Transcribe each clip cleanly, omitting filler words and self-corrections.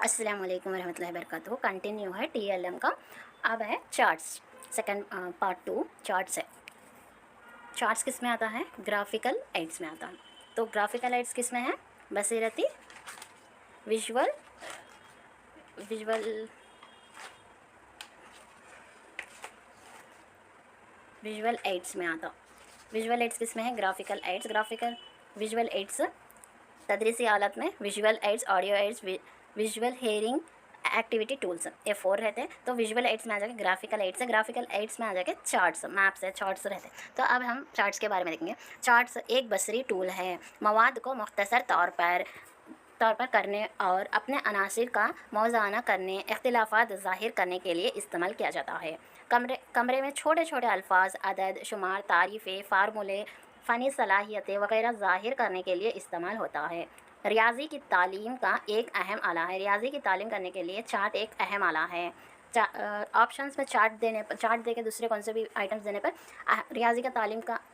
अस्सलाम वालेकुम रहमतुल्लाहि वबरकातुहू। कंटिन्यू है TLM का। अब है चार्ट्स, सेकंड पार्ट 2 चार्ट्स है। चार्ट्स किस में आता है? ग्राफिकल एड्स में आता है। तो ग्राफिकल एड्स किस में है? बसीरती विजुअल विजुअल विजुअल एड्स में आता। विजुअल एड्स किस में है? Graphical aids. Graphical visual aids तदरीसी हालत में visual aids, audio aids, visual hearing activity tools, ये 4 रहते हैं। तो विजुअल एड्स में आ जाके ग्राफिकल एड्स है, ग्राफिकल एड्स में आ जाके चार्ट्स, मैप्स है, चार्ट्स रहते हैं। तो अब हम चार्ट्स के बारे में देखेंगे। चार्ट्स एक बसरी टूल है, मवाद को मुख्तसर तौर पर करने और अपने अनासिर का मौज़ाना करने, इख्तिलाफ़ात ज़ाहिर करने के लिए इस्तेमाल किया जाता है। कमरे में छोटे छोटे अल्फाज, अदद, शुमार, तारीफ़ें, फार्मूले, फ़नी सलाहियतें वगैरह ज़ाहिर करने के लिए इस्तेमाल होता है। रियाज़ी की तालीम का एक अहम आला है। रियाज़ी की तालीम करने के लिए चार्ट एक अहम आला है। ऑप्शंस में चार्ट दे के दूसरे कौन से भी आइटम्स देने पर रियाज़ी का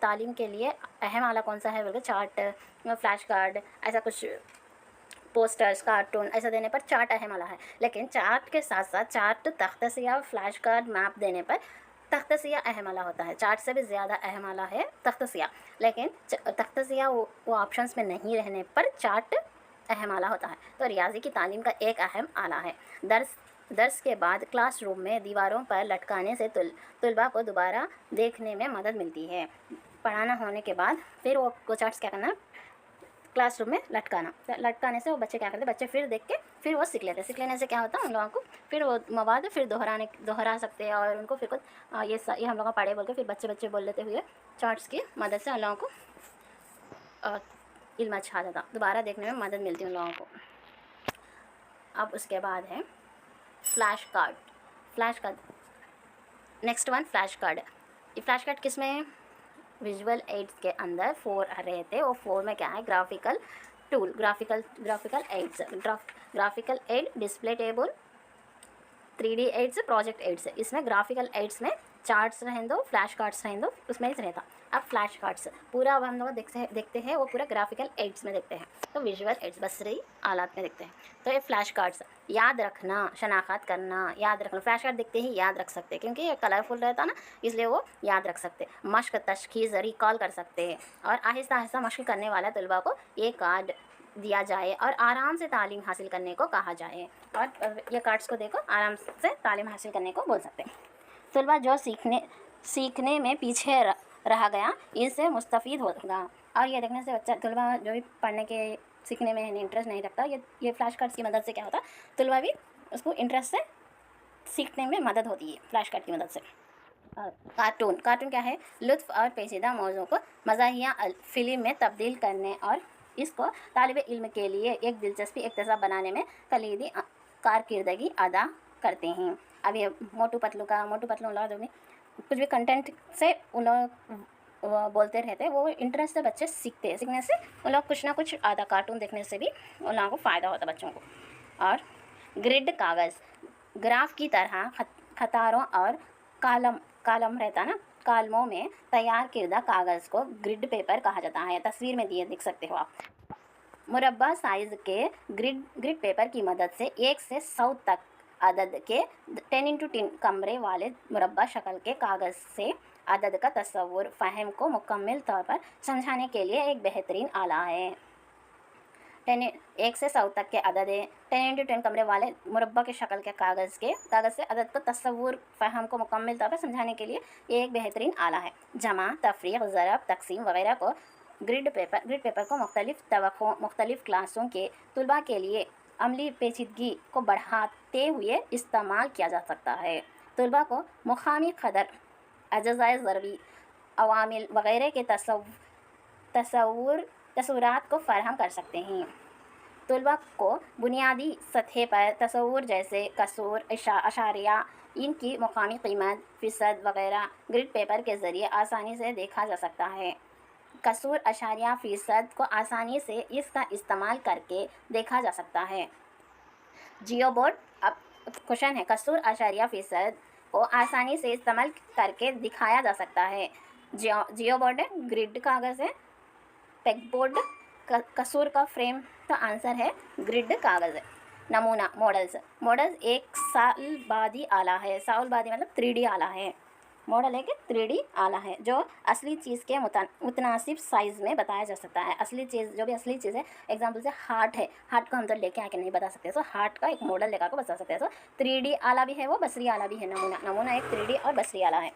तालीम के लिए अहम आला कौन सा है बोल के चार्ट, फ्लैश कार्ड, ऐसा कुछ पोस्टर्स, कार्टून ऐसा देने पर चार्ट अहम आला है। लेकिन चार्ट के साथ साथ चार्ट, तख्तसिया, फ्लैश कार्ड, मैप देने पर तख्तसिया अहम आला होता है। चार्ट से भी ज़्यादा अहम आला है तख्तसिया। लेकिन तख्तसिया वो ऑप्शंस में नहीं रहने पर चार्ट अहम आला होता है। तो रियाज़ी की तालीम का एक अहम आला है। दर्स के बाद क्लासरूम में दीवारों पर लटकाने से तुलबा को दोबारा देखने में मदद मिलती है। पढ़ाना होने के बाद फिर वो चार्ट्स क्या करना, क्लासरूम में लटकाने से वो बच्चे क्या करते, बच्चे फिर देख के फिर वो सीख लेते। सीख लेने से क्या होता है, उन लोगों को फिर वो मवाद फिर दोहरा सकते हैं और उनको फिर कुछ ये हम लोग पढ़े बोल के फिर बच्चे बोल लेते हुए चार्ट्स की मदद से उन लोगों को इल्म अच्छा जाता, दोबारा देखने में मदद मिलती है उन लोगों को। अब उसके बाद है flash card. Next one flash card. ये फ्लैश कार्ड किस में है? विजुअल एड्स के अंदर 4 रहते। वो 4 में क्या है? Graphical tool, graphical aids, graphical aid, display table, 3D aids, project aids है। इसमें ग्राफिकल एड्स में चार्ट्स रहने दो, फ्लैश कार्ड्स रहने दो, उसमें ही रहता। अब फ्लैश कार्ड्स पूरा अब हम लोग देखते हैं वो पूरा ग्राफिकल एड्स में देखते हैं। तो विजुअल एड्स बसरी आलात में देखते हैं। तो ये फ्लैश कार्ड्स याद रखना, शनाख्त करना, याद रखना। फ्लैश कार्ड देखते ही याद रख सकते हैं क्योंकि ये कलरफुल रहता ना, इसलिए वो याद रख सकते। मश्क, तशखीस, रिकॉल कर सकते हैं। और आहिस्ता आहिस्ता मश्क करने वाला तलबा को ये कार्ड दिया जाए और आराम से तालीम हासिल करने को कहा जाए। और ये कार्ड्स को देखो, आराम से तालीम हासिल करने को बोल सकते हैं। तलबा जो सीखने में पीछे रह गया, इससे मुस्तफ़ीद होगा। और ये देखने से बच्चा, तलबा जो भी पढ़ने के सीखने में इंटरेस्ट नहीं रखता, ये फ्लैश कार्ड्स की मदद से क्या होता है, तलबा भी उसको इंटरेस्ट से सीखने में मदद होती है फ्लैश कार्ड की मदद से। कार्टून क्या है? लुत्फ़ और पेचीदा मौज़ों को मज़ाहिया फ़िल्म में तब्दील करने और इसको तालिब इल्म के लिए एक दिलचस्पी इक्तसाब बनाने में कलीदी कारकिर्दगी अदा करते हैं। अब ये मोटू पतलू उन लोग कुछ भी कंटेंट से उन लोग बोलते रहते हैं, वो इंटरेस्ट से बच्चे सीखते हैं। सीखने से उन लोग कुछ ना कुछ आधा कार्टून देखने से भी उन लोगों को फ़ायदा होता है बच्चों को। और ग्रिड कागज़, ग्राफ की तरह खतारों और कालम रहता ना, कालमों में तैयार किरदा कागज़ को ग्रिड पेपर कहा जाता है। तस्वीर में दिए देख सकते हो आप। मुरब्बा साइज़ के ग्रिड पेपर की मदद से 1 से 100 तक अदद के 10x10 कमरे वाले मुरब्बा शक्ल के कागज़ से अदद का तस्वुर फ़हम को मुकम्मल तौर पर समझाने के लिए एक बेहतरीन आला है। 1 से 100 तक के अदद 10x10 कमरे वाले मुरब्बा के शक्ल के कागज़ से अदद का तस्वुर फ़हम को मुकम्मल तौर पर समझाने के लिए ये एक बेहतरीन आला है। जमा, तफरीक, ज़रब, तकसीम वगैरह को ग्रिड पेपर को मुख्तलिफ़ क्लासों के तलबा के लिए अमली पेचीदगी को बढ़ाते हुए इस्तेमाल किया जा सकता है। तलबा को मुकामी क़दर, अज़ाए ज़रबी, अवामिल वगैरह के तस्वुरात को फ़राहम कर सकते हैं। तलबा को बुनियादी सतह पर तस्वुर जैसे कसूर, अशारिया, इनकी मुकामी कीमत, फ़ीसद वगैरह ग्रिड पेपर के ज़रिए आसानी से देखा जा सकता है। कसूर, अशारिया, फ़ीसद को आसानी से इसका इस्तेमाल करके देखा जा सकता है। जियो बोर्ड, अब क्वेश्चन है, कसूर, अशारिया, फ़ीसद को आसानी से इस्तेमाल करके दिखाया जा सकता है। जियो बोर्ड है, ग्रिड कागज़ है, पेग बोर्ड, कसूर का फ्रेम, तो आंसर है ग्रिड कागज़ है। नमूना मॉडल्स, मॉडल्स एक साल बादी आला है, साल बादी मतलब 3D आला है। मॉडल है कि 3D आला है जो असली चीज़ के मुतनासिब साइज़ में बताया जा सकता है। असली चीज़ जो भी असली चीज़ है, एग्जाम्पल से हार्ट है, हार्ट को हम तो लेके आके नहीं बता सकते, सो हार्ट का एक मॉडल लेकर के बता सकते हैं। सो 3D आला भी है वो, बसरी आला भी है। नमूना, नमूना एक 3D और बसरी आला है।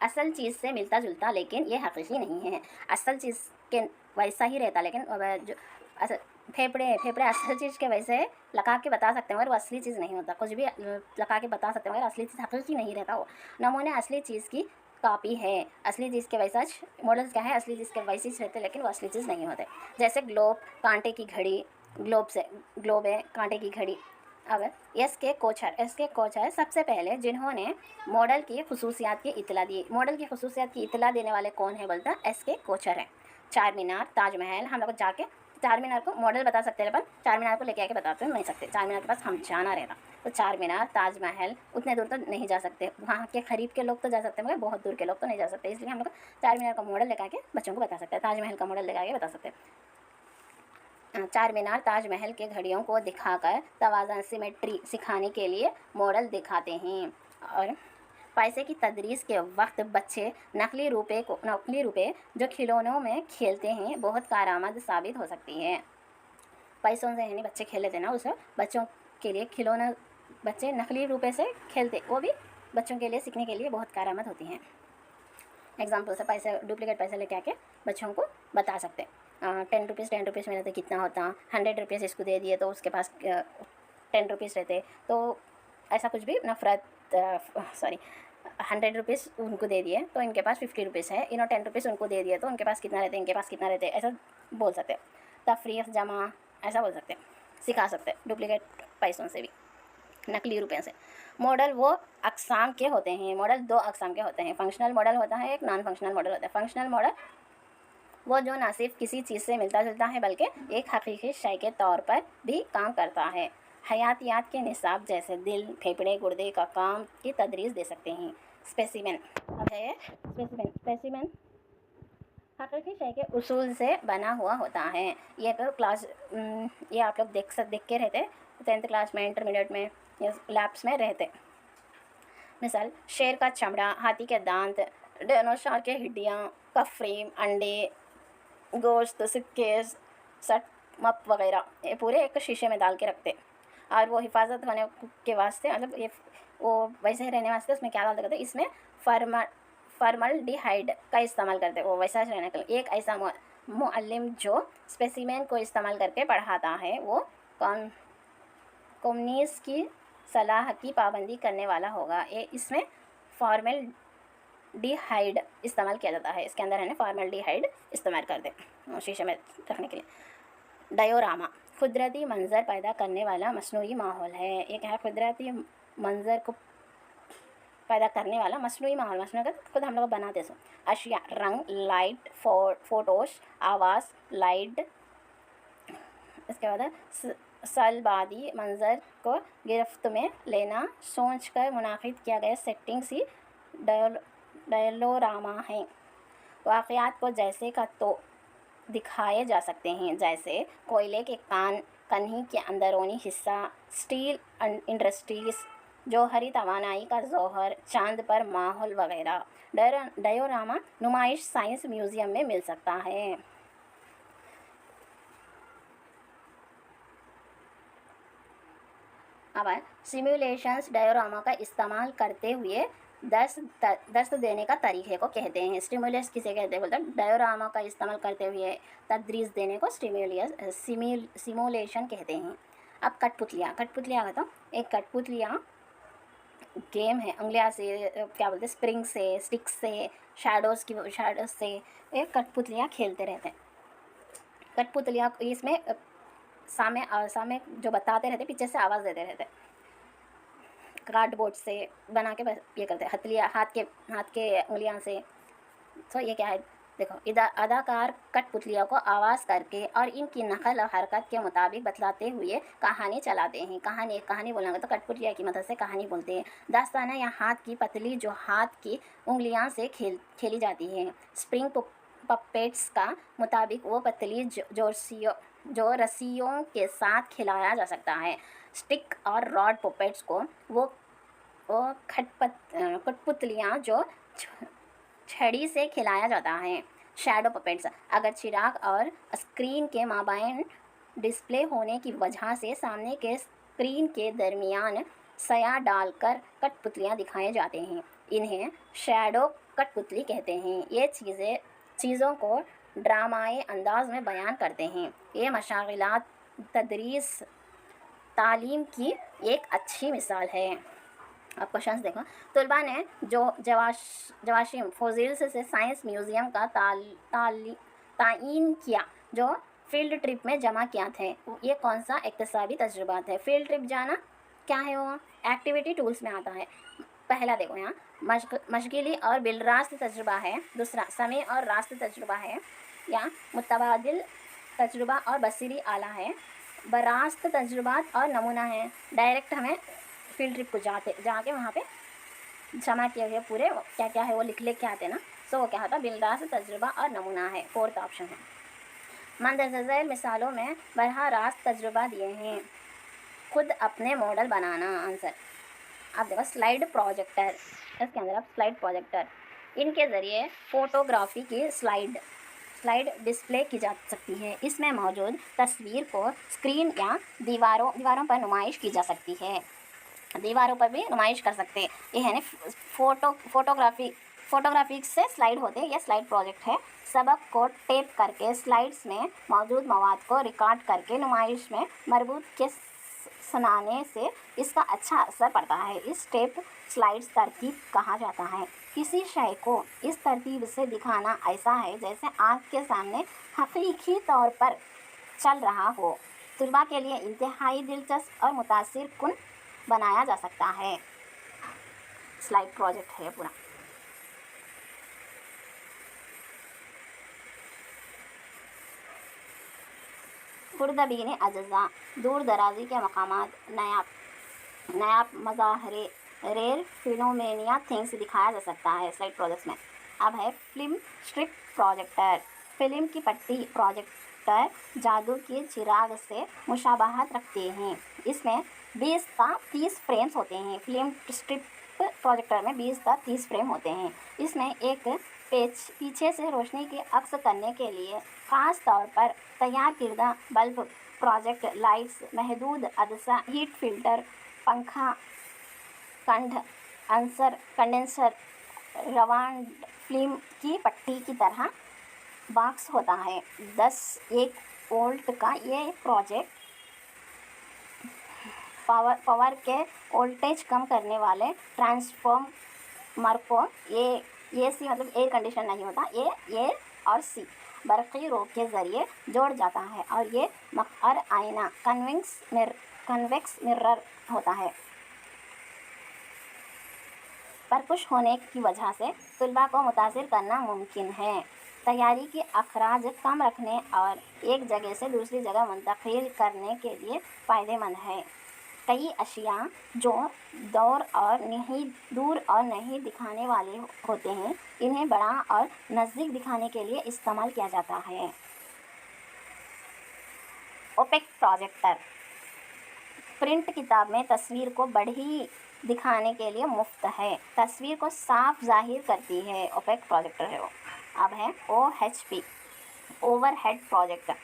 असल चीज़ से मिलता जुलता लेकिन ये हकीकी नहीं है। असल चीज़ के वैसा ही रहता, लेकिन जो असल फेफड़े फेफड़े असल चीज़ के वैसे लगा के बता सकते हैं मगर वो असली चीज़ नहीं होता। कुछ भी लगा के बता सकते हैं मगर असली चीज़ हकीकी नहीं रहता वो। नमूने असली चीज़ की कॉपी है, असली चीज़ के वैसा मॉडल्स क्या है, असली चीज़ के वैसे ही रहते लेकिन वो असली चीज़ नहीं होते। जैसे ग्लोब, कांटे की घड़ी, ग्लोब है कांटे की घड़ी। अब एस के कोचर सबसे पहले जिन्होंने मॉडल की खसूसियात की इतला दी। मॉडल की खसूसियात की इतला देने वाले कौन है बोलता है, एस के कोचर है। चार मीनार, ताजमहल, हम लोग जाके चार मीनार को मॉडल बता सकते हैं, पर चार मीनार को लेके आके बताते नहीं सकते, चार मीनार के पास हम जाना रहता। तो चार मीनार, ताजमहल उतने दूर तो नहीं जा सकते, वहाँ के करीब के लोग तो जा सकते हैं मगर बहुत दूर के लोग तो नहीं जा सकते, इसलिए हम लोग चार मीनार का मॉडल लेकर के बच्चों को बता सकते हैं, ताजमहल का मॉडल लेकर के बता सकते हैं। चार मीनार ताजमहल के घड़ियों को दिखाकर तवाज़न सिमेट्री सिखाने के लिए मॉडल दिखाते हैं। और पैसे की तदरीस के वक्त बच्चे नकली रुपए जो खिलौनों में खेलते हैं बहुत कारआमद साबित हो सकती है। पैसों से यानी बच्चे खेल लेते ना, उसे बच्चों के लिए खिलौना, बच्चे नकली रुपए से खेलते, वो भी बच्चों के लिए सीखने के लिए बहुत कारआमद होती हैं। एग्जाम्पल से पैसे, डुप्लीकेट पैसे लेके आके बच्चों को बता सकते। 10 रुपीज़ में रहते कितना होता, 100 रुपीज़ इसको दे दिए तो उसके पास 10 रुपीज़ रहते, तो ऐसा कुछ भी नफरत, 100 रुपीज़ उनको दे दिए तो इनके पास 50 रुपीज़ है, 10 रुपीज़ उनको दे दिए तो उनके पास कितना रहते, इनके पास कितना रहते, ऐसा बोल सकते। तफरीक जमा ऐसा बोल सकते, सिखा सकते डुप्लीकेट पैसों से भी, नकली रुपये से। मॉडल वो अक़साम के होते हैं, मॉडल 2 अक़साम के होते हैं। फंक्शनल मॉडल होता है, एक नॉन फंक्शनल मॉडल होता है। फंक्शनल मॉडल वो जो ना सिर्फ किसी चीज़ से मिलता जुलता है बल्कि एक हकीकी शय के तौर पर भी काम करता है। हयातियात के निसाब जैसे दिल, फेफड़े, गुर्दे का काम की तदरीस दे सकते हैं। स्पेसिमेन, अब है स्पेसिमेन हकीकी शय के उसूल से बना हुआ होता है। ये तो ये आप लोग देख के रहते 10th क्लास में, इंटरमीडिएट में या लैब्स में रहते। मिसाल, शेर का चमड़ा, हाथी के दांत, डायनासोर के हड्डियाँ का फ्रेम, अंडे, गोश्त, सिक्के, सट मप वगैरह, ये पूरे एक शीशे में डाल के रखते और वो हिफाजत होने के वास्ते, मतलब ये वो वैसे ही रहने वास्ते उसमें क्या डाल देते, इसमें फॉर्मल्डिहाइड का इस्तेमाल करते, वो वैसा ही रहने के लिए। एक ऐसा मुअल्लिम जो स्पेसिमेन को इस्तेमाल करके पढ़ाता है वो कम्युनिस्ट की सलाह की पाबंदी करने वाला होगा। ये इसमें फॉर्मल्डिहाइड इस्तेमाल किया जाता है, इसके अंदर है ना फॉर्मल्डिहाइड इस्तेमाल कर दे शीशे में रखने के लिए। डायोरामा कुदरती मंजर पैदा करने वाला मसनूई माहौल है। एक है कुदरती मंजर को पैदा करने वाला मसनूई माहौल, मसनू का खुद हम लोग बनाते सो अशिया, रंग, लाइट, फोटोस, आवाज़, लाइट। इसके बाद सलबादी मंजर को गिरफ्त में लेना सोच कर मुनाकिद किया गया सेटिंग्स ही डायलोरामा है। वाक़यात को जैसे का तो दिखाए जा सकते हैं, जैसे कोयले के कन्ही के अंदरूनी हिस्सा, स्टील इंडस्ट्रीज, जौहरी तवानाई का जौहर, चांद पर माहौल वगैरह। डायोरामा नुमाइश साइंस म्यूज़ियम में मिल सकता है। अब सिमुलेशंस डायोरामा का इस्तेमाल करते हुए दर्श देने का तरीके को कहते हैं। स्टिमुलस किसे कहते हैं बोलते हैं, डायोरामा का इस्तेमाल करते हुए तदरीस देने को सिमुलेशन कहते हैं। अब कठपुतलियाँ का तो एक कठपुतलियाँ गेम है, उंगलियाँ से क्या बोलते हैं, स्प्रिंग से, स्टिक से, शैडोज से एक कठपुतलियाँ खेलते रहते हैं। कठपुतलियाँ इसमें सामने जो बताते रहते, पीछे से आवाज़ देते रहते, कार्डबोर्ड से बना के बस ये करते, हथलियाँ हाथ के उंगलियाँ से। तो ये क्या है देखो, अदाकार कठपुतलियों को आवाज़ करके और इनकी नकल और हरकत के मुताबिक बतलाते हुए कहानी चलाते हैं। कहानी बोलेंगे तो कठपुतलिया की मदद से कहानी बोलते हैं। दास्ताना या हाथ की पतली जो हाथ की उंगलियां से खेली जाती है। पपेट्स का मुताबिक वो पतली जो रस्सियों के साथ खिलाया जा सकता है। स्टिक और रॉड पपेट्स को वो कठपुतलियाँ जो छड़ी से खिलाया जाता है। शैडो पपेट्स, अगर चिराग और स्क्रीन के माबाइन डिस्प्ले होने की वजह से सामने के स्क्रीन के दरमियान सया डालकर कठपुतलियाँ दिखाए जाते हैं, इन्हें शैडो कठपुतली कहते हैं। ये चीज़ों को ड्रामाई अंदाज में बयान करते हैं। ये मशागिलात तदरीस तालीम की एक अच्छी मिसाल है। अब क्वेश्चंस देखो। तलबा ने जो जवाशिम फोसिल्स से साइंस म्यूज़ियम का तायीन किया जो फील्ड ट्रिप में जमा किया थे, ये कौन सा इक्तसाबी तजुर्बा है? फील्ड ट्रिप जाना क्या है? वो एक्टिविटी टूल्स में आता है। पहला देखो यहाँ मशगिली और बिलरास्त तजुर्बा है। दूसरा समय और रास्त तजुर्बा है, या मुतबादिल तजुर्बा और बसीरी आला है। बरास्त तजुर्बात और नमूना है। डायरेक्ट हमें फील्ड ट्रिप को जाके वहाँ पे जमा किए हुए पूरे क्या क्या है वो लिख के आते ना, सो वो क्या होता है? बिलरास्त तजुर्बा और नमूना है। फोर्थ ऑप्शन है। मंदरजा झैल मिसालों में बरहा रास्त तजुर्बा दिए हैं। खुद अपने मॉडल बनाना आंसर। आप देखो स्लाइड प्रोजेक्टर, इसके अंदर आप स्लाइड प्रोजेक्टर, इनके ज़रिए फ़ोटोग्राफी की स्लाइड डिस्प्ले की जा सकती है। इसमें मौजूद तस्वीर को स्क्रीन या दीवारों पर नुमाइश की जा सकती है। दीवारों पर भी नुमाइश कर सकते हैं। ये है ना फोटोग्राफी से स्लाइड होते हैं। यह स्लाइड प्रोजेक्ट है। सबक को टेप करके स्लाइड्स में मौजूद मवाद को रिकॉर्ड करके नुमाइश में मरबूत के सुनाने से इसका अच्छा असर पड़ता है। इस टेप स्लाइड्स तरतीब कहा जाता है। किसी शय को इस तरतीब से दिखाना ऐसा है जैसे आँख के सामने हकीकी तौर पर चल रहा हो। तलबा के लिए इंतहाई दिलचस्प और मुतासिर कुन बनाया जा सकता है। स्लाइड प्रोजेक्ट है पूरा। खुर्दबीन अज्जा, दूर दराजी के मकामात, नायाब मज़ाहरे, रेयर फिनोमेनिया थिंग्स दिखाया जा सकता है स्लाइड प्रोजेक्ट्स में। अब है फिल्म स्ट्रिप प्रोजेक्टर। फिल्म की पट्टी प्रोजेक्टर जादू के चिराग से मुशाबहत रखते हैं। इसमें 20 ता 30 फ्रेम्स होते हैं। फिल्म स्ट्रिप प्रोजेक्टर में 20 ता 30 फ्रेम होते हैं। इसमें एक पीछे से रोशनी की अक्स करने के लिए ख़ास तौर पर तैयार किरदा बल्ब, प्रोजेक्ट लाइट्स, महदूद अदसा, हीट फिल्टर, पंखा, कंडेंसर, रवांड फिल्म की पट्टी की तरह बॉक्स होता है। 1 वोल्ट का ये प्रोजेक्ट पावर के वोल्टेज कम करने वाले ट्रांसफॉर्मर को AC मतलब एयर कंडीशन नहीं होता, ए और C बरक़ी रोक के ज़रिए जोड़ जाता है और ये मक़र आईना कन्वेक्स मिरर होता है। परकुश होने की वजह से तलबा को मुतासिर करना मुमकिन है। तैयारी की अखराज कम रखने और एक जगह से दूसरी जगह मुंतकिल करने के लिए फ़ायदेमंद है। कई अशिया जो दूर और नहीं दिखाने वाले होते हैं, इन्हें बड़ा और नज़दीक दिखाने के लिए इस्तेमाल किया जाता है। ओपेक प्रोजेक्टर, प्रिंट किताब में तस्वीर को बड़ी दिखाने के लिए मुफ्त है। तस्वीर को साफ जाहिर करती है। ओपेक प्रोजेक्टर है वो। अब है OHP ओवरहेड प्रोजेक्टर।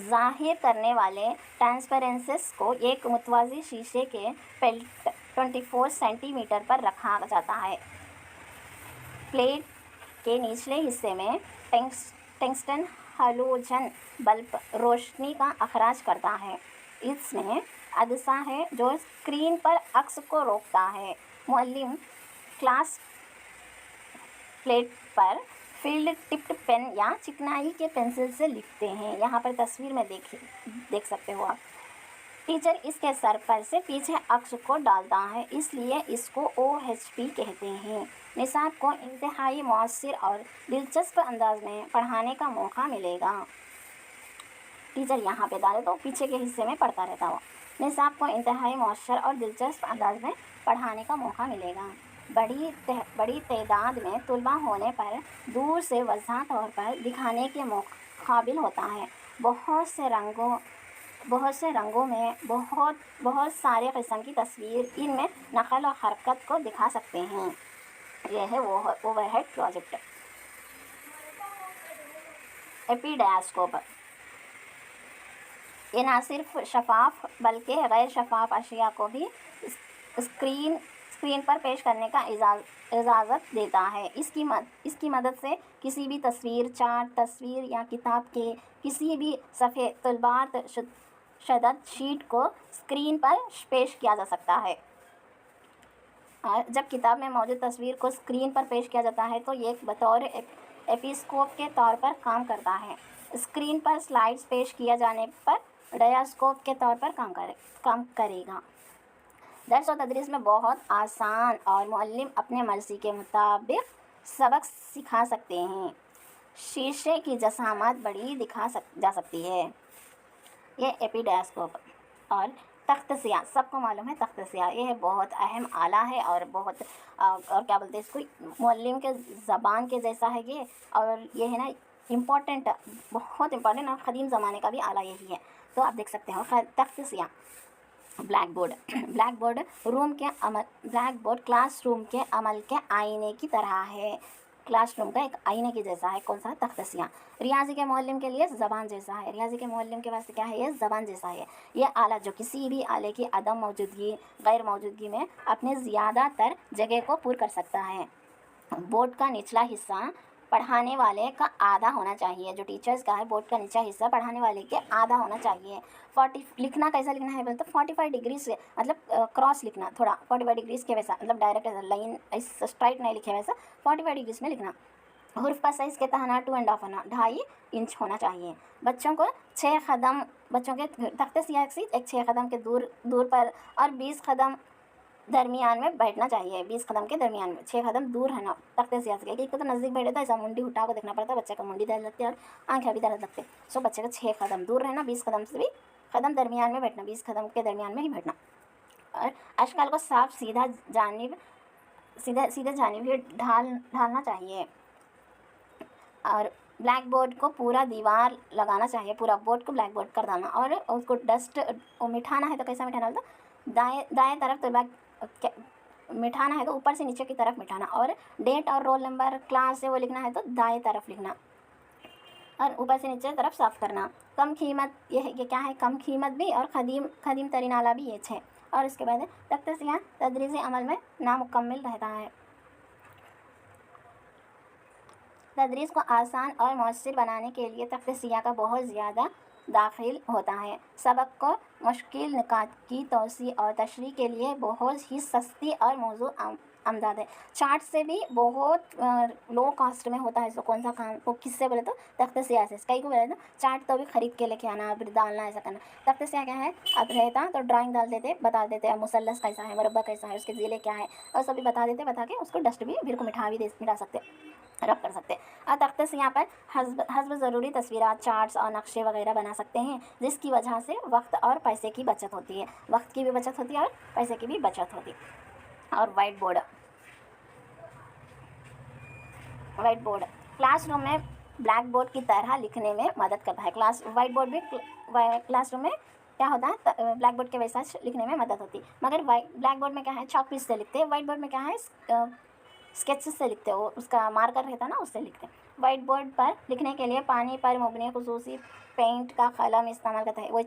जाहिर करने वाले ट्रांसपेरेंसेस को एक मुतवाज़ी शीशे के प्लेट 24 सेंटीमीटर पर रखा जाता है। प्लेट के निचले हिस्से में टंगस्टन हैलोजन बल्ब रोशनी का अखराज करता है। इसमें अदसा है जो स्क्रीन पर अक्स को रोकता है। मुअल्लिम क्लास प्लेट पर फील्ड टिप्ड पेन या चिकनाई के पेंसिल से लिखते हैं। यहाँ पर तस्वीर में देख सकते हो आप। टीचर इसके सर पर से पीछे अक्स को डालता है, इसलिए इसको OHP कहते हैं। निसाब को इंतहाई मौसर और दिलचस्प अंदाज में पढ़ाने का मौका मिलेगा। टीचर यहाँ पे डाले तो पीछे के हिस्से में पढ़ता रहता हो। निसाब को इंतहाई मौसर और दिलचस्प अंदाज में पढ़ाने का मौका मिलेगा। बड़ी तादाद में तलबा होने पर दूर से वाज़ह तौर पर दिखाने के काबिल होता है। बहुत से रंगों में बहुत सारे किस्म की तस्वीर इनमें नक़ल और हरकत को दिखा सकते हैं। यह है ओवरहेड प्रोजेक्ट। एपीडायस्कोप ये ना सिर्फ शफाफ बल्कि गैर शफाफ अशिया को भी स्क्रीन पर पेश करने का इजाज़त देता है। इसकी मदद से किसी भी तस्वीर, चार्ट, तस्वीर या किताब के किसी भी सफ़े तलबात शदद शीट को स्क्रीन पर पेश किया जा सकता है। और जब किताब में मौजूद तस्वीर को स्क्रीन पर पेश किया जाता है तो ये बतौर एपिस्कोप के तौर पर काम करता है। स्क्रीन पर स्लाइड्स पेश किया जाने पर डायस्कोप के तौर पर काम करेगा। दर्स और तदरीस में बहुत आसान और मुअल्लिम अपने मर्ज़ी के मुताबिक सबक सिखा सकते हैं। शीशे की जसामत बड़ी जा सकती है। ये एपीडायस्कोप और तख्त सियाह, सबको मालूम है तख्त सियाह, यह बहुत अहम आला है और बहुत और क्या बोलते हैं इसको, मुअल्लिम के ज़बान के जैसा है ये। और ये है ना इम्पोर्टेंट, बहुत इम्पोर्टेंट और क़दीम ज़माने का भी आला यही है। तो आप देख सकते हो तख्त सियाह। ब्लैक बोर्ड क्लासरूम के अमल के आईने की तरह है। क्लासरूम का एक आईने की जैसा है। कौन सा? तख्त सियाह। रियाजी के मुअल्लिम के लिए ज़बान जैसा है। रियाजी के मुअल्लिम के वास्ते क्या है? ये ज़बान जैसा है। ये आला जो किसी भी आले की अदम मौजूदगी, गैर मौजूदगी में अपने ज़्यादातर जगह को पूरा कर सकता है। बोर्ड का निचला हिस्सा पढ़ाने वाले का आधा होना चाहिए। जो टीचर्स का है, बोर्ड का निचला हिस्सा पढ़ाने वाले के आधा होना चाहिए। 40 लिखना कैसा लिखना है बोलते 45 डिग्री से, मतलब क्रॉस लिखना, थोड़ा 45 डिग्रीज के वैसा, मतलब डायरेक्ट ऐसा लाइन ऐसा स्ट्राइट नहीं लिखे, वैसा 45 डिग्रीज में लिखना। हुर्फ का साइज़ कहता है ना 2.5 होना, 2.5 इंच होना चाहिए। बच्चों को 6 कदम, बच्चों के तख्त सियाह से एक 6 कदम के दूर पर और 20 कदम दरमियान में बैठना चाहिए। 20 कदम के दरमियान में 6 कदम दूर है ना तख्त सियाह से। एक तो नज़दीक बैठे था, ऐसा मुंडी उठा को देखना पड़ता है, बच्चे का मुंडी दर्द लगती है और आँखें भी दर्द लगते। सो बच्चे का 6 कदम दूर रहना, 20 कदम से भी कदम दरमियान में बैठना, 20 कदम के दरमियान में ही बैठना। और अशकाल को साफ सीधे जानिब ही ढालना चाहिए। और ब्लैक बोर्ड को पूरा दीवार लगाना चाहिए, पूरा बोर्ड को ब्लैक बोर्ड कर देना। और उसको डस्ट मिटाना है तो कैसा मिटाना बोलता, दाएं तरफ तो मिटाना है तो ऊपर से नीचे की तरफ मिटाना। और डेट और रोल नंबर क्लास से वो लिखना है तो दाएं तरफ लिखना और ऊपर से नीचे तरफ साफ करना। कम कीमत, ये क्या है, कम कीमत भी और खदीम तरीन आला भी ये है। और इसके बाद तख्त सियाह तदरीसी अमल में नामुकम्मल रहता है। तदरीस को आसान और मौसर बनाने के लिए तख्त सियाह का बहुत ज़्यादा दाखिल होता है। सबक को मुश्किल निकात की तौसी और तशरीह के लिए बहुत ही सस्ती और मौजू आमदाद है। चार्ट से भी बहुत लो कॉस्ट में होता है। सो कौन सा काम वो किससे बोले तो तख्त सियाह से। कई को बोले तो चार्ट तो भी ख़रीद के लेके आना, फिर डालना, ऐसा करना। तख्त सियाह क्या है, अब रहता तो ड्राइंग डाल देते, बता देते मुसल्लस कैसा है, मुरब्बा कैसा है, उसके ज़िले क्या है, और सभी बता देते, बता के उसको डस्ट भी फिर को मिटा सकते, रब कर सकते। और तख्त सियाह पर हस्ब ज़रूरी तस्वीरात, चार्ट्स और नक्शे वगैरह बना सकते हैं, जिसकी वजह से वक्त और पैसे की बचत होती है। वक्त की भी बचत होती है और पैसे की भी बचत होती है। और वाइट बोर्ड क्लासरूम में ब्लैक बोर्ड की तरह लिखने में मदद करता है। वाइट बोर्ड भी क्लासरूम में क्या होता है, ब्लैक बोर्ड के वैसा लिखने में मदद होती है। मगर ब्लैक बोर्ड में क्या है, चॉक पीस से लिखते हैं। वाइट बोर्ड में क्या है, स्केचेस से लिखते हो, उसका मार्कर रहता है ना, उससे लिखते हैं। वाइट बोर्ड पर लिखने के लिए पानी पर मुबनी खुसूसी पेंट का कलम इस्तेमाल करता है, वो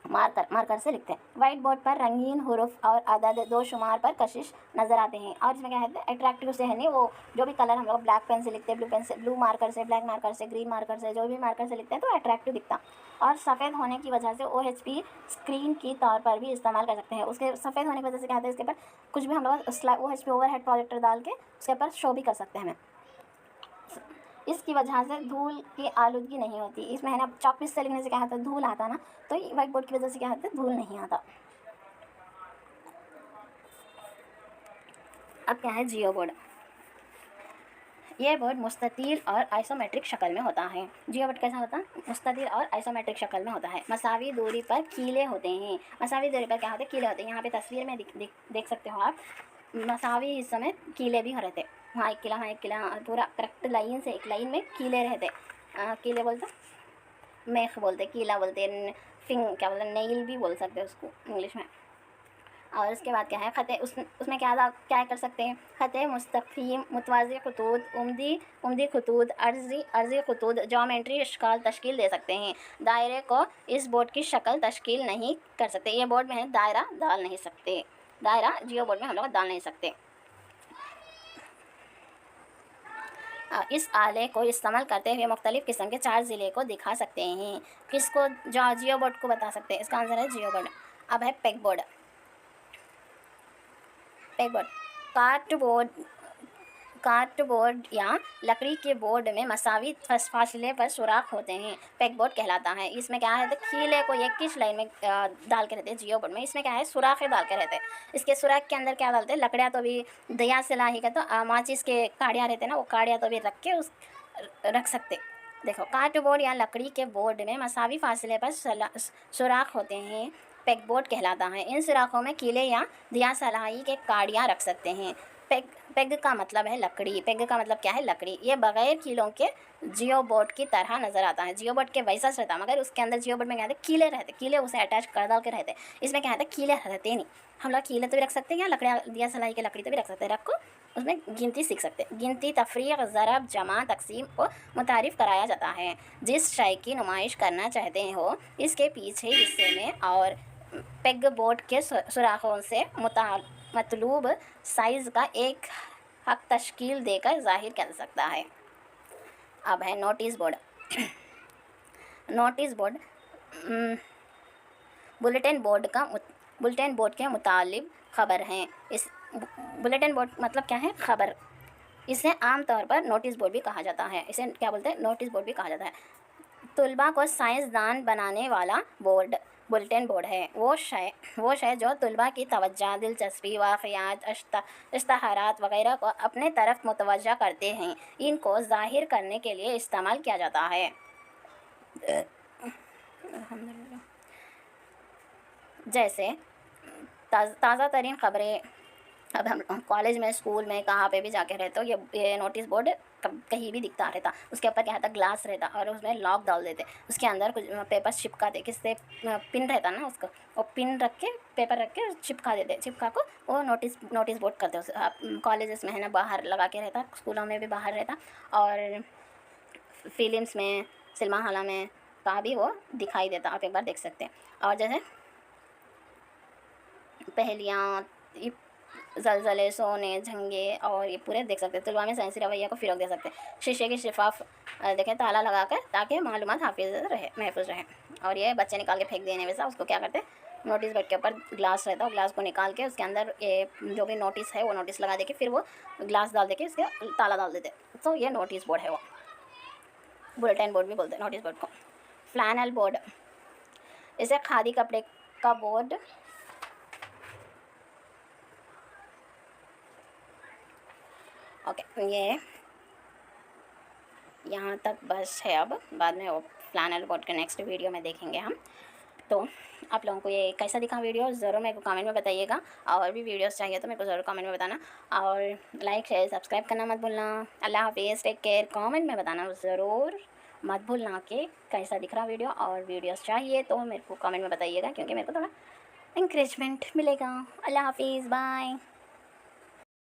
मार्कर से लिखते हैं। वाइट बोर्ड पर रंगीन हुरूफ और अदद दो शुमार पर कशिश नज़र आते हैं। और इसमें क्या है, अट्रैक्टिव से है नहीं, वो जो भी कलर हम लोग ब्लैक पेन से लिखते हैं, ब्लू मार्कर से, ब्लैक मार्कर से, ग्रीन मार्कर से, जो भी मार्कर से लिखते हैं तो अट्रैक्टिव दिखता। और सफ़ेद होने की वजह से OHP स्क्रीन की तौर पर भी इस्तेमाल कर सकते हैं। उसके सफ़ेद होने की वजह से क्या होता है, इसके ऊपर कुछ भी हम लोग OHP ओवरहेड प्रोजेक्टर डाल के उसके ऊपर शो भी कर सकते हैं। इसकी वजह से धूल की आलूदगी नहीं होती। इसमें है ना, चॉक पीस से लिखने से क्या होता है, धूल आता ना, तो वाइट बोर्ड की वजह से क्या होता है, धूल नहीं आता। अब क्या है, जियो बोर्ड। यह बोर्ड मुस्ततील और आइसोमेट्रिक शक्ल में होता है। जियो बोर्ड कैसा होता है, मुस्ततील और आइसोमेट्रिक शक्ल में होता है। मसावी दूरी पर कीले होते हैं। मसावी दूरी पर क्या होते हैं, कीले होते हैं। यहाँ पे तस्वीर में देख सकते हो आप, मसावी हिस्सों में कीले भी रहते, वहाँ एक किला पूरा करेक्ट लाइन से एक लाइन में कीले रहते। कीले बोलते, मेख बोलते, कीला बोलते, क्या बोलते, नेल भी बोल सकते हैं उसको इंग्लिश में। और उसके बाद क्या है, ख़त उसमें क्या कर सकते हैं, ख़त मुस्तक़ीम, मुतवाज़ी ख़ुतूत, उम्दी ख़ुतूत, अर्ज़ी ख़ुतूत, ज्योमेट्री इश्काल तश्कील दे सकते हैं। दायरे को इस बोर्ड की शक्ल तश्कील नहीं कर सकते। ये बोर्ड में है दायरा डाल नहीं सकते, दायरा जियो बोर्ड में हम लोग डाल नहीं सकते। इस आले को इस्तेमाल करते हुए मुख्तलिफ़ किस्म के 4 ज़िले को दिखा सकते हैं। किसको, जो जियो बोर्ड को बता सकते हैं। इसका आंसर है जियो बोर्ड। अब है peg board. Peg board cardboard या लकड़ी के बोर्ड में मसावी फासले पर सुराख होते हैं, पेग बोर्ड कहलाता है। इसमें क्या है, तो खीले को एक किस लाइन में डाल के रहते हैं जियो बोर्ड में। इसमें क्या है, सुराखें डाल के रहते हैं। इसके सुराख के अंदर क्या डालते हैं, लकड़ियाँ तो भी दया सिलाही का, तो माचिस के काड़ियाँ रहते हैं ना, वो काड़ियाँ तो भी रख सकते। देखो, कार्डबोर्ड या लकड़ी के बोर्ड में मसावी फासले पर सुराख होते हैं, पेग बोर्ड कहलाता है। इन सुराखों में कीले या दिया सलाही के काड़ियाँ रख सकते हैं। पेग का मतलब है लकड़ी। पेग का मतलब क्या है, लकड़ी। ये बगैर कीलों के जियो बोर्ड की तरह नज़र आता है। जियो बोर्ड के वैसा रहता है, मगर उसके अंदर जियो बोर्ड में क्या रहते, कीले रहते, कीले उसे अटैच कर डाल के रहते। इसमें क्या रहता है, कीले रहते नहीं। हम लोग कीले तो भी रख सकते हैं, या लकड़ियाँ दिया सलाई की लकड़ी तो भी रख सकते हैं। रखो, उसमें गिनती सीख सकते हैं। गिनती, तफरीक, ज़रब, जमा, तकसीम को मुतारिफ़ कराया जाता है। जिस शय की नुमाइश करना चाहते हो, इसके पीछे हिस्से में और पेग बोर्ड के सुराखों से मतलूब साइज़ का एक हक तश्कील देकर ज़ाहिर कर सकता है। अब है notice board. Notice board bulletin board के मुतालिब ख़बर हैं। इस बुलेटिन बोर्ड मतलब क्या है, ख़बर। इसे आम तौर पर नोटिस बोर्ड भी कहा जाता है। इसे क्या बोलते हैं, नोटिस बोर्ड भी कहा जाता है। तुलबा को साइंसदान बनाने वाला बोर्ड बुलेटिन बोर्ड है। वो शय जो तुलबा की तवज्जो, दिलचस्पी, वाक़ियात, इश्तहारात वगैरह को अपने तरफ मुतवज्जा करते हैं, इनको ज़ाहिर करने के लिए इस्तेमाल किया जाता है। जैसे ताज़ा तरीन ख़बरें। अब हम कॉलेज में, स्कूल में, कहाँ पे भी जाके रहते हो, ये नोटिस बोर्ड कहीं भी दिखता रहता। उसके ऊपर क्या रहता, ग्लास रहता, और उसमें लॉक डाल देते। उसके अंदर कुछ पेपर चिपकाते, किससे, पिन रहता ना उसका, वो पिन रख के, पेपर रख के चिपका देते। चिपका को वो नोटिस बोर्ड करते। उस कॉलेजेस में है ना, बाहर लगा के रहता, स्कूलों में भी बाहर रहता, और फिल्म्स में, सिनेमा हॉल में कहाँ भी वो दिखाई देता। आप एक बार देख सकते हैं। और जैसे पहेलियाँ, ज़लज़ले, सोने, झंगे, और ये पूरे देख सकते हैं। तुलबा में साइंसी रवैया को फ़रोग़ दे सकते हैं। शीशे की शिफाफ देखें, ताला लगाकर, ताकि मालूमात महफूज रहे। और ये बच्चे निकाल के फेंक देने वैसा, उसको क्या करते हैं, नोटिस बोर्ड के ऊपर ग्लास रहता है, ग्लास को निकाल के उसके अंदर ये जो भी नोटिस है वो नोटिस लगा दे के, फिर वो ग्लास डाल दे के उसके ताला डाल देते। तो ये नोटिस बोर्ड है। वो बुलेटिन बोर्ड भी बोलते हैं नोटिस बोर्ड को। फ्लैनल बोर्ड, इसे खादी कपड़े का बोर्ड ओके। ये यहाँ तक बस है। अब बाद में वो फ्लैनल बोर्ड के नेक्स्ट वीडियो में देखेंगे हम। तो आप लोगों को ये कैसा दिखा वीडियो, ज़रूर मेरे को कमेंट में बताइएगा। और भी वीडियोस चाहिए तो मेरे को ज़रूर कमेंट में बताना, और लाइक, शेयर, सब्सक्राइब करना मत भूलना। अल्लाह हाफिज़, टेक केयर। कमेंट में बताना ज़रूर मत भूलना कि कैसा दिख रहा वीडियो, और वीडियोस चाहिए तो मेरे को कमेंट में बताइएगा, क्योंकि मेरे को थोड़ा इंकरेजमेंट मिलेगा। अल्लाह हाफिज़, बाय।